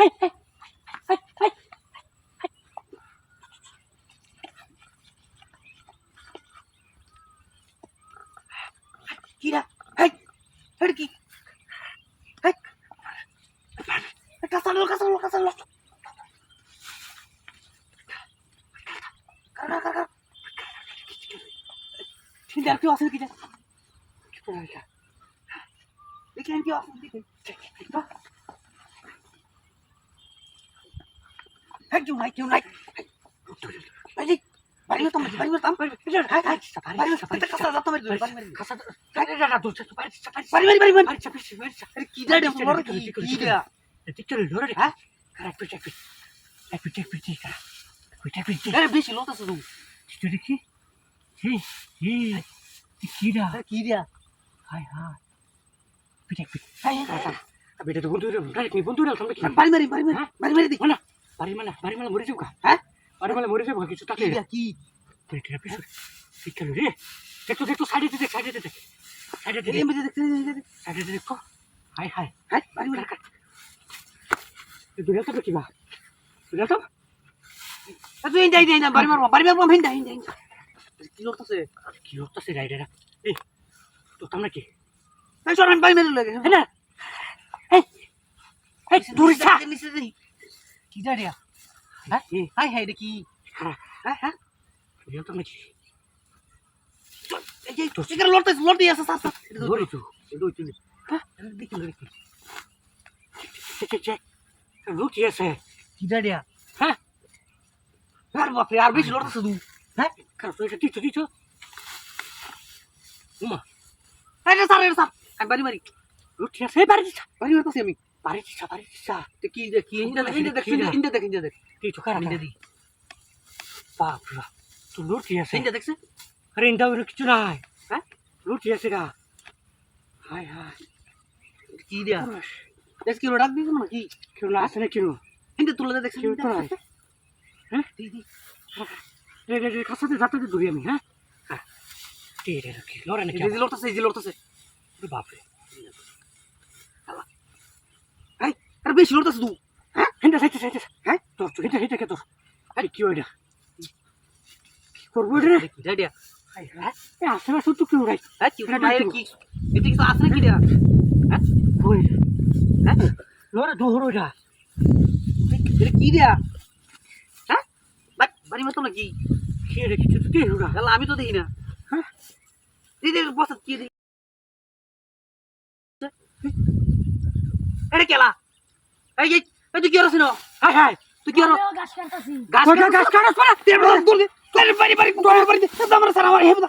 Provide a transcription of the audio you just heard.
high high high high কিরা high high কি high কাসালো কারা ঠিক আছে আছে কি দেখি কি আছে দেখি হাই জুম হাই বাড়ি তো বাড়ি হাই হাই বাড়ি কাসা যাতো বাড়ি কাসা দাদা তো বাড়ি কি দাঁড়ে ফ্লোর কি দিয়া টিচার লরে হ্যাঁ কারেক্ট পিট করা এ বেশি লতাছ তুমি টিচার কি কি দিয়া হাই হাই পিট হাই বেটা তো বন্ধু রে সামনে কি বাড়ি মারি দি না বাড়ি মানা মরে যাও হ্যাঁ বাড়ি মানা মরে যাও কিছু টাকা কি পেটে পিছু টিচার রে দেখো সাইডে দে এমনি দেখতে সাইডে দেখো হাই বাড়ি মারা কাট দুনিয়া তো কি বা দুনিয়া তো তুই ইন্দাই না বাড়ি মারবো হিন্দা কি করতেছে রাইডারা এই তো তোমরা কি এই সর আমি বাড়ি মেরে লাগে হ্যাঁ না এই দূরে যা নিচে যাই কি দাঁড়িয়া হ্যাঁ হাই দেখি হ্যাঁ দুনিয়া তো নাকি এই যে তো সিগারেট লড়তে আছে সাথে ধরে তো হ্যাঁ দেখি চেক লুকি আছে কি দাঁড়িয়া হ্যাঁ আর বাপরে আর বেশি লড়তেছ তুই হ্যাঁ খারাপ তো এটা দিছো উমা এটা স্যার আমি বাড়ি লুকি আছে বাড়ি মারতেছি আমি বাড়ি তো কি ইন্দা দেখ কি তো খারাপ ইন্দা দি বাপরা তো লুকি আছে ইন্দা দেখছ আরে ইন্দা ওর কিছু নাই হ্যাঁ লুকি আছে গা হাই কি দিয়া দেখ কি ডাক দিছ না কি কেউ না আসে না কেউ ইন্দা তুলে দেখছ কেউ তো নাই হ্যাঁ দিদি রে কাছাতে যাতে ধরি আমি হ্যাঁ রে কি লড়ে না কি লড়তেছে বাপরে এই আরে বেশি লড়তেছ তুই হ্যাঁ হিন্দা সাইতে হ্যাঁ তোর হিন্দা কে তোর আরে কি হইডা কি করব রে কি দাইডা হ্যাঁ এ আসে না সুতু কি উড়াই হ্যাঁ কি উড়াই কি এতে কিছু আসে কি দিয়া হ্যাঁ কই হ্যাঁ লড়ে দোহরো যা কি দিয়া হ্যাঁ বাড়ি মতো নাকি কি রে কিছু তো দেই উড়া আমি তো দেখি না হ্যাঁ দিদি বস কি দি আরে কেলা এই তুই কি করছিস না হাই তুই কি করছিস গাছ কাটতাছিস গাছ কাটছ না দূর দে বাড়ি তোর বাড়ি আমার সারা আমার হেবদা